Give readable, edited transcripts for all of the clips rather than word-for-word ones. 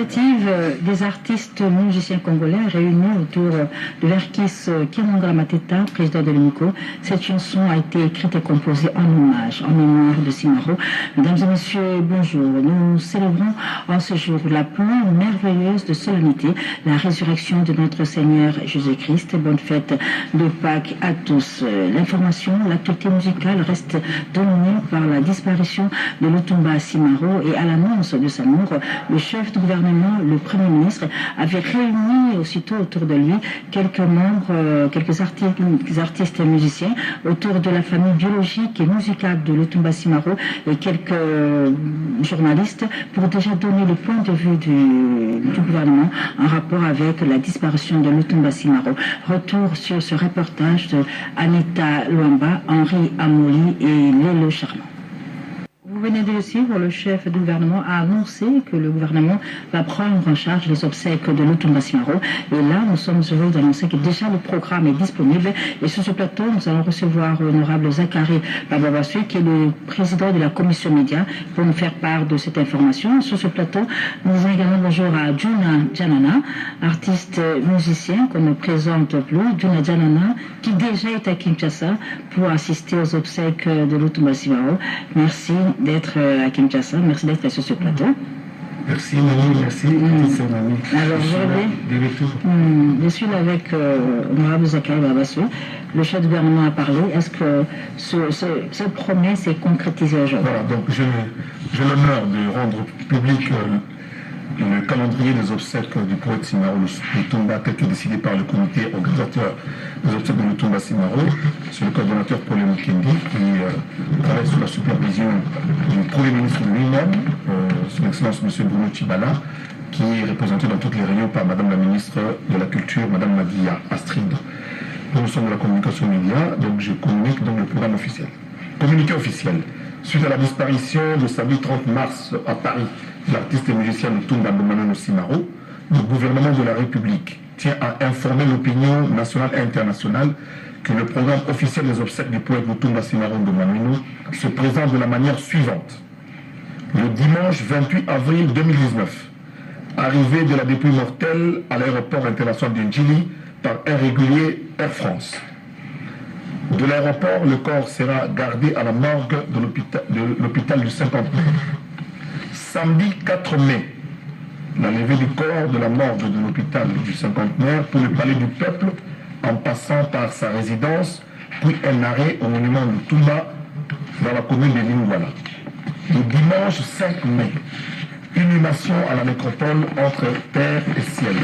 l'initiative des artistes musiciens congolais réunis autour de l'artiste Kirangala Mateta, président de l'UNICO. Cette chanson a été écrite et composée en hommage, en mémoire de Simaro. Mesdames et messieurs, bonjour. Nous célébrons en ce jour la plus merveilleuse de solennité, la résurrection de notre Seigneur Jésus-Christ. Bonne fête de Pâques à tous. L'information, l'actualité musicale reste dominée par la disparition de Lutumba Simaro et à l'annonce de sa mort, le chef du gouvernement, le Premier ministre, avait réuni aussitôt autour de lui quelques membres, quelques artistes et musiciens autour de la famille biologique et musicale de Lutumba Simaro et quelques journalistes pour déjà donner le point de vue du gouvernement en rapport avec la disparition de Lutumba Simaro. Retour sur ce reportage de Anita Luamba, Henri Amoli et Lélo Charmant. Vous venez de le suivre, le chef du gouvernement a annoncé que le gouvernement va prendre en charge les obsèques de Lutumba Simaro. Et là, nous sommes heureux d'annoncer que déjà le programme est disponible. Et sur ce plateau, nous allons recevoir l'honorable Zachary Bababassu, qui est le président de la commission média, pour nous faire part de cette information. Sur ce plateau, nous disons également bonjour à Djuna Djanana, artiste musicien qu'on ne présente plus. Djuna Djanana, qui déjà est à Kinshasa pour assister aux obsèques de Lutumba Simaro. Merci d'être à Kinshasa. Merci d'être sur ce plateau. Merci Mani, merci. Alors je suis là avec Honorable Zachary Bababassu. Le chef du gouvernement a parlé. Est-ce que cette promesse est concrétisée aujourd'hui? Voilà, donc j'ai l'honneur de rendre public le calendrier des obsèques du poète Simaro Lutumba, tel que décidé par le comité organisateur des obsèques de Lutumba Simaro. C'est le coordonnateur Paul Mukendi qui travaille sous la supervision du Premier ministre lui-même, son Excellence M. Bruno Tshibala, qui est représenté dans toutes les réunions par Madame la ministre de la Culture, Madame Madia Astrid. Nous sommes de la communication média, donc je communique dans le programme officiel. Communiqué officiel. Suite à la disparition le samedi 30 mars à Paris, l'artiste et musicien Lutumba Simaro, le gouvernement de la République tient à informer l'opinion nationale et internationale que le programme officiel des obsèques du poète Lutumba Simaro se présente de la manière suivante. Le dimanche 28 avril 2019, arrivée de la dépouille mortelle à l'aéroport international de Njili par air régulier Air France. De l'aéroport, le corps sera gardé à la morgue de l'hôpital du 50 mai. Samedi 4 mai, la levée du corps de la morgue de l'hôpital du 50 mai pour le palais du peuple en passant par sa résidence, puis un arrêt au monument de Lutumba dans la commune de Lingwala. Le dimanche 5 mai, inhumation à la nécropole entre terre et ciel.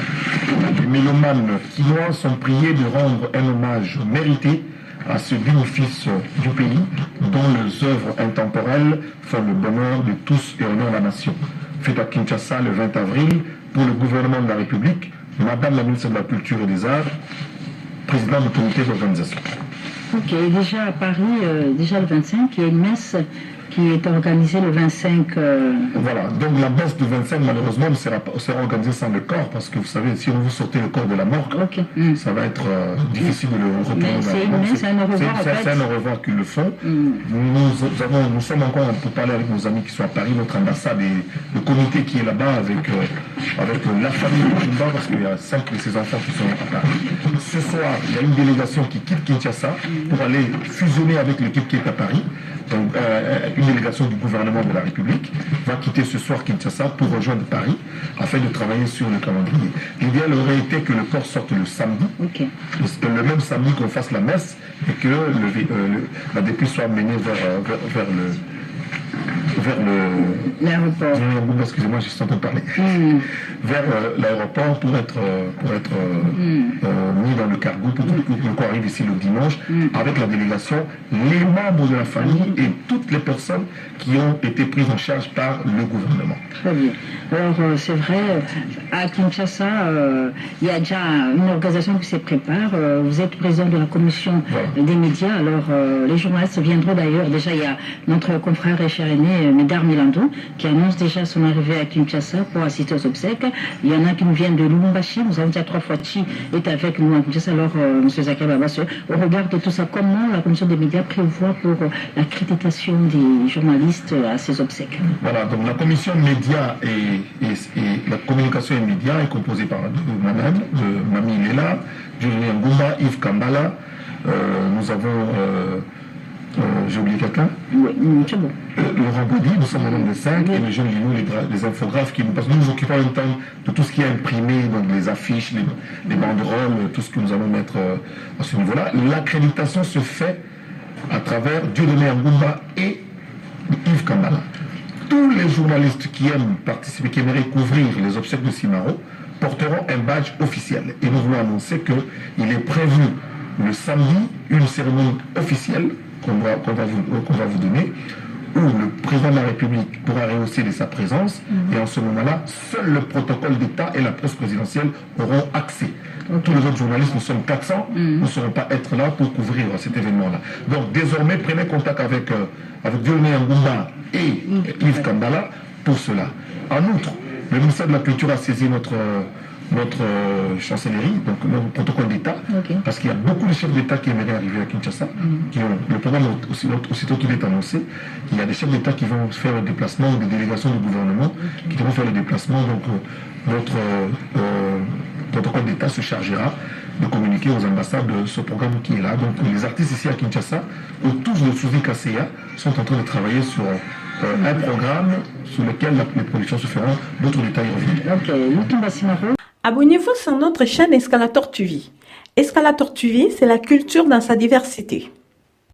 Les mélomanes quinois sont priés de rendre un hommage mérité à ce digne fils du pays dont les œuvres intemporelles font le bonheur de tous et honorent la nation. Fait à Kinshasa le 20 avril pour le gouvernement de la République, Madame la ministre de la Culture et des Arts, président du comité d'organisation. Ok, déjà à Paris, déjà le 25, il y a une messe qui est organisée le 25. Voilà, donc la messe du 25 malheureusement sera organisée sans le corps parce que vous savez, si on veut sortir le corps de la morgue, ça va être difficile de le reprendre. C'est un au revoir. C'est un au revoir qu'ils le font. Nous sommes encore pour parler avec nos amis qui sont à Paris, notre ambassade et le comité qui est là-bas avec la famille de Lutumba parce qu'il y a 5 de ses enfants qui sont à Paris. Ce soir, il y a une délégation qui quitte Kinshasa pour aller fusionner avec l'équipe qui est à Paris. Donc, une délégation du gouvernement de la République va quitter ce soir Kinshasa pour rejoindre Paris afin de travailler sur le calendrier. L'idéal aurait été que le corps sorte le samedi, le même samedi qu'on fasse la messe et que la dépouille soit menée vers l'aéroport. Excusez-moi, je suis en train de parler. Vers l'aéroport pour être mis dans le cargo pour qu'on arrive ici le dimanche avec la délégation, les membres de la famille et toutes les personnes qui ont été prises en charge par le gouvernement. Très bien. Alors c'est vrai, à Kinshasa, il y a déjà une organisation qui se prépare. Vous êtes président de la commission des médias. Alors les journalistes viendront d'ailleurs. Déjà, il y a notre confrère et cher aîné, Médard Milando, qui annonce déjà son arrivée à Kinshasa pour assister aux obsèques. Il y en a qui nous viennent de Lubumbashi. Nous avons déjà 3 fois Chi est avec nous à Kinshasa. commencer alors, M. Zakaria Babasso, au regard de tout ça, comment la commission des médias prévoit pour l'accréditation des journalistes à ces obsèques? Voilà, donc la commission médias et la communication et médias est composée par moi-même, de Mami Lela, Julie Ngumba, Yves Kambala, nous avons, j'ai oublié quelqu'un? Oui, c'est bon. Laurent Boudy, nous sommes au nombre de 5, et le jeune Linou, les infographes qui nous passent. Nous nous occupons en même temps de tout ce qui est imprimé, donc les affiches, les banderoles, tout ce que nous allons mettre à ce niveau-là. L'accréditation se fait à travers Dieudonné Ngumba et Yves Kambala. Tous les journalistes qui aiment participer, qui aimeraient couvrir les obsèques de Simaro, porteront un badge officiel. Et nous voulons annoncer qu'il est prévu le samedi une cérémonie officielle qu'on va vous donner, où le président de la République pourra rehausser de sa présence, et en ce moment-là, seul le protocole d'État et la presse présidentielle auront accès. Tous les autres journalistes, nous sommes 400, ne sauront pas être là pour couvrir cet événement-là. Donc désormais, prenez contact avec Dieudonné Ngumba et Yves Kambala pour cela. En outre, le ministère de la Culture a saisi notre chancellerie, donc notre protocole d'État, parce qu'il y a beaucoup de chefs d'État qui aimeraient arriver à Kinshasa, le programme aussitôt qu'il est annoncé, il y a des chefs d'État qui vont faire le déplacement, des délégations du gouvernement qui vont faire le déplacement, donc notre protocole d'État se chargera de communiquer aux ambassades ce programme qui est là. Donc les artistes ici à Kinshasa, autour de Suzy Kasseya, sont en train de travailler sur un programme sur lequel les productions se feront, d'autres détails reviennent. Abonnez-vous sur notre chaîne Escalator TV. Escalator TV, c'est la culture dans sa diversité.